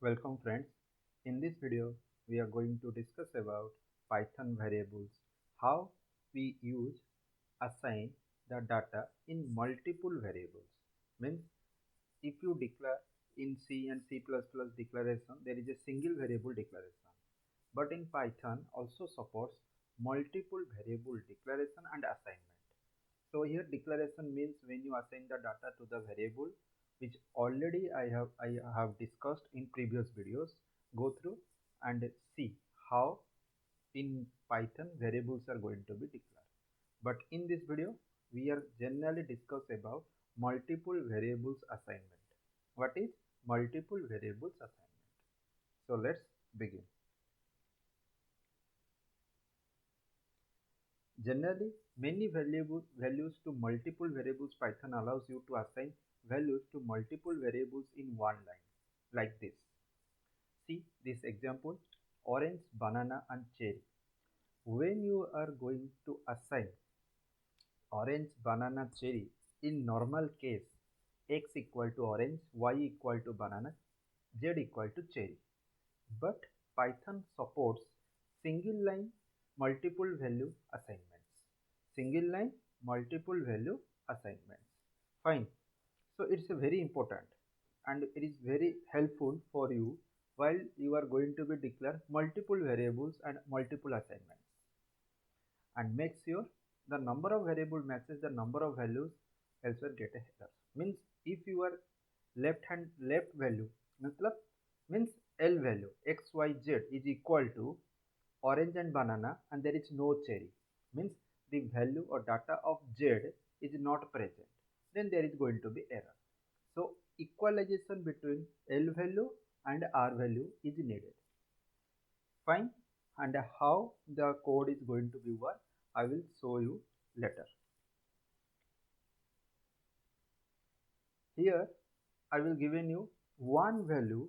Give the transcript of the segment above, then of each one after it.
Welcome friends. In this video, we are going to discuss about Python variables, how we use assign the data in multiple variables. Means if you declare in C and C++ declaration, there is a single variable declaration. But in Python also supports multiple variable declaration and assignment. So here declaration means when you assign the data to the variable which already I have discussed in previous videos. Go through and see how in Python variables are going to be declared. But in this video we are generally discuss about multiple variables assignment. What is multiple variables assignment? So let's begin. Generally, many values to multiple variables Python allows you to assign values to multiple variables in one line, like this. See this example, orange, banana and cherry. When you are going to assign orange, banana, cherry, in normal case, x equal to orange, y equal to banana, z equal to cherry. But Python supports single line multiple value assignments. Single line multiple value assignments. Fine. So it's a very important and it is very helpful for you while you are going to be declare multiple variables and multiple assignments, and make sure the number of variable matches the number of values, elsewhere get a error. Means if your left value matlab means L value xyz is equal to orange and banana and there is no cherry, means the value or data of z is not present, then there is going to be error. So equalization between L value and R value is needed. Fine. And how the code is going to be work, I will show you later. Here I will given you one value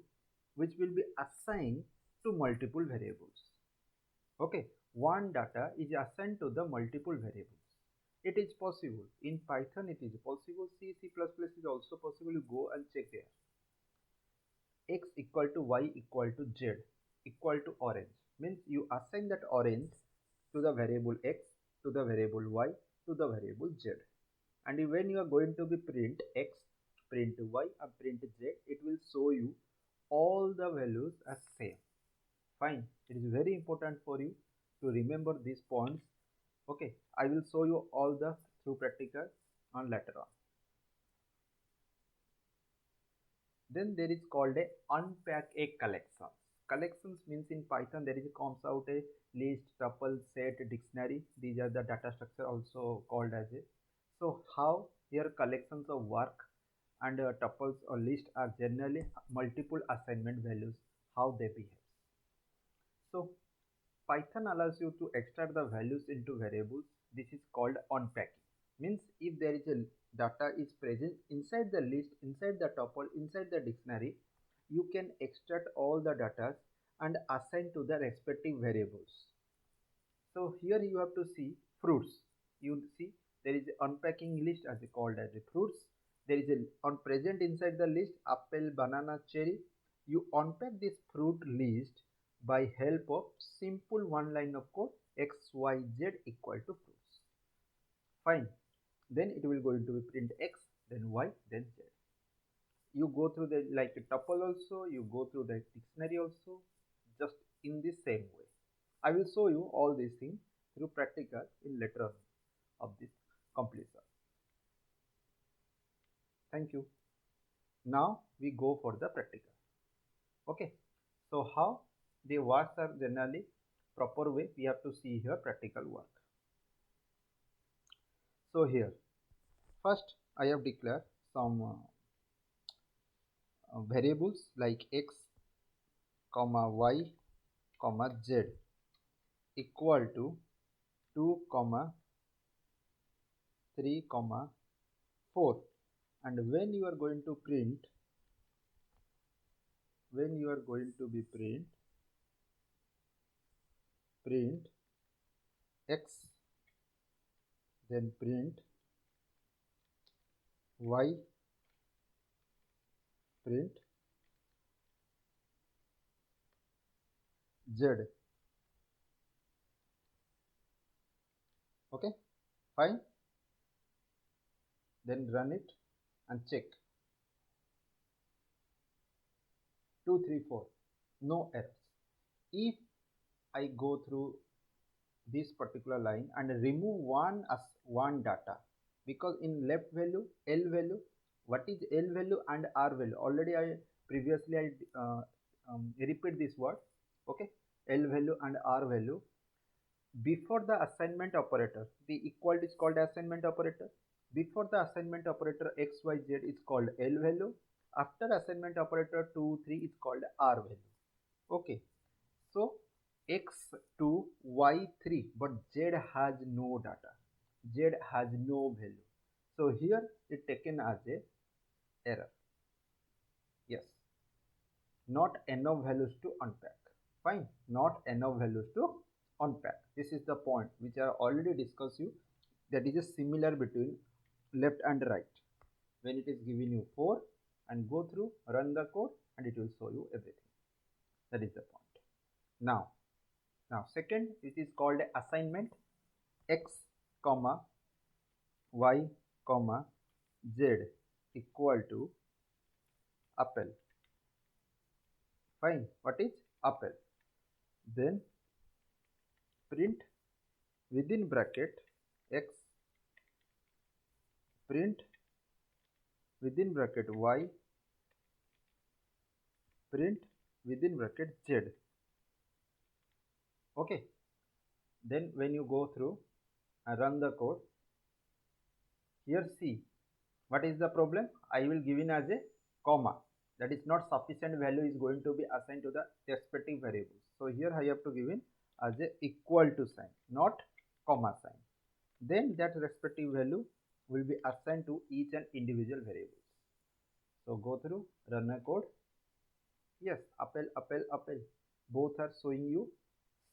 which will be assigned to multiple variables. Okay, one data is assigned to the multiple variables. It is possible in Python, it is possible, C++ is also possible. You go and check there. X equal to y equal to z equal to orange, means you assign that orange to the variable x, to the variable y, to the variable z, and when you are going to be print x, print y and print z, it will show you all the values as same. Fine. It is very important for you to remember these points. Okay, I will show you all the through practical on later on. Then there is called a unpack a collections. Collections means in Python there is comes out a list, tuple, set, dictionary. These are the data structure also called as a. So how here collections of work and tuples or list are generally multiple assignment values, how they behave. So Python allows you to extract the values into variables. This is called unpacking. Means if there is a data is present inside the list, inside the tuple, inside the dictionary, you can extract all the data and assign to the respective variables. So here you have to see fruits. You see there is unpacking list as called as a fruits. There is a on present inside the list apple, banana, cherry. You unpack this fruit list by help of simple one line of code x, y, z equal to fruits. Fine. Then it will going to be print x, then y, then z. You go through the like a tuple also, you go through the dictionary also, just in the same way. I will show you all these things through practical in later on of this completion. Thank you. Now we go for the practical. Okay. So how the works are generally proper way, we have to see here practical work. So here first I have declared some variables like x comma y comma z equal to 2 comma 3 comma 4, and when you are going to print, when you are going to be print x, then print y, print Z. Okay, fine. Then run it and check. 2, 3, 4. No errors. If I go through this particular line and remove one as one data, because in left value, L value, what is L value and R value? Already I previously repeat this word. Okay, L value and R value. Before the assignment operator, the equal is called assignment operator. Before the assignment operator x, y, z is called L value. After assignment operator 2, 3 is called R value. Okay, so x2, y3, but z has no data. Z has no value. So here it taken as a error. Yes, not enough values to unpack. Fine, not enough values to unpack. This is the point which I already discussed you. That is a similar between left and right. When it is giving you 4 and go through, run the code and it will show you everything. That is the point. Now second, it is called assignment. X comma y comma z equal to apple. Fine, what is apple? Then print within bracket x, print within bracket y, print within bracket z. Okay, then when you go through and run the code, here see what is the problem. I will give in as a comma, that is not sufficient value is going to be assigned to the respective variables. So here I have to give in as a equal to sign, not comma sign. Then that respective value will be assigned to each and individual variables. So go through, run a code. Yes, apple, apple, apple, both are showing you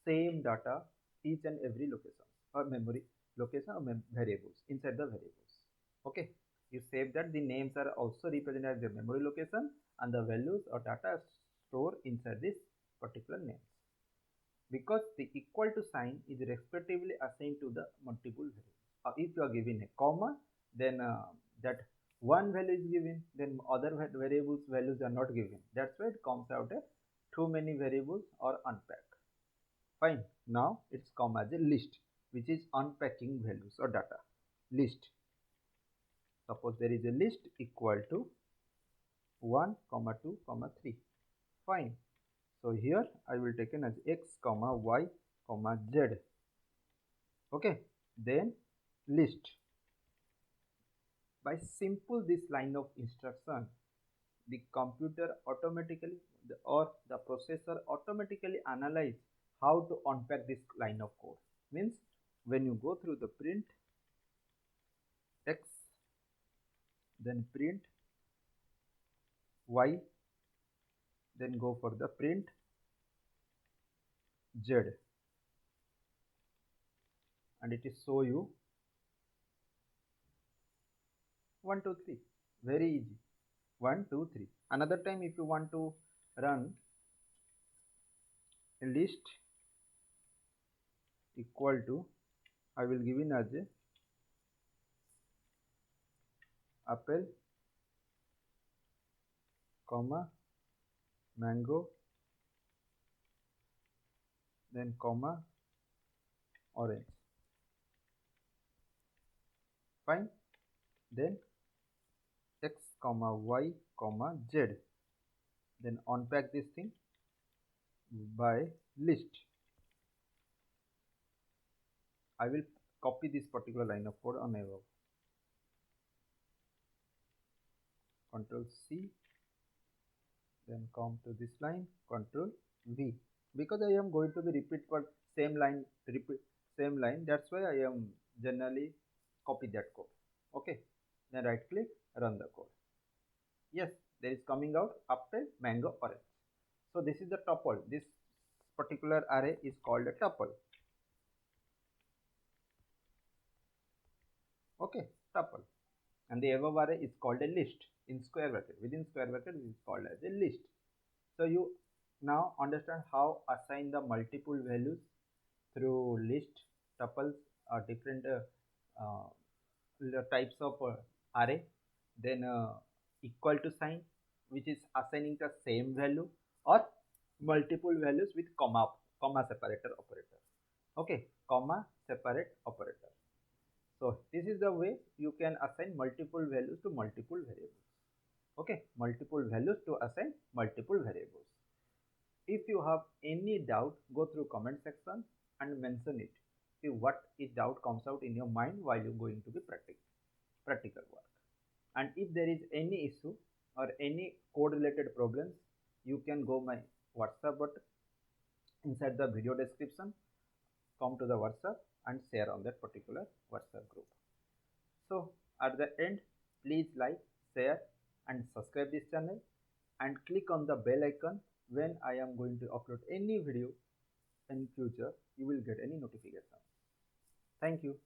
same data each and every location or memory location or variables inside the variables. Okay, you save that the names are also represented as the memory location and the values or data stored inside this particular names, because the equal to sign is respectively assigned to the multiple variables. If you are given a comma, then that one value is given, then other variables values are not given. That's why it comes out as too many variables or unpacked. Fine. Now it's come as a list, which is unpacking values or data. List. Suppose there is a list equal to 1, 2, 3. Fine. So here I will take as x, y, z. Okay. Then list. By simple this line of instruction, the computer automatically or the processor automatically analyze how to unpack this line of code. Means when you go through the print x, then print y, then go for the print z, and it is show you 1, 2, 3. Very easy. 1, 2, 3. Another time if you want to run a list equal to, I will give in as a apple, comma, mango, then comma, orange. Fine. Then x, y, z. Then unpack this thing by list. I will copy this particular line of code on above. Control C, then come to this line, Control V, because I am going to be repeat for same line, repeat same line. That's why I am generally copy that code. Okay, then right click, run the code. Yes, there is coming out apple, mango, orange. So this is the tuple. This particular array is called a tuple. Okay, tuple. And the above array is called a list in square bracket. Within square bracket it is called as a list. So you Now understand how assign the multiple values through list, tuples, or different types of array. Then equal to sign, which is assigning the same value, or multiple values with comma separator operator. Okay, comma separate operator. So this is the way you can assign multiple values to multiple variables. Okay, multiple values to assign multiple variables. If you have any doubt, go through comment section and mention it. See what if doubt comes out in your mind while you're going to be practical work. And if there is any issue or any code related problems, you can go my WhatsApp button inside the video description, come to the WhatsApp and share on that particular WhatsApp group. So at the end, please like, share and subscribe this channel and click on the bell icon. When I am going to upload any video in future, you will get any notification. Thank you.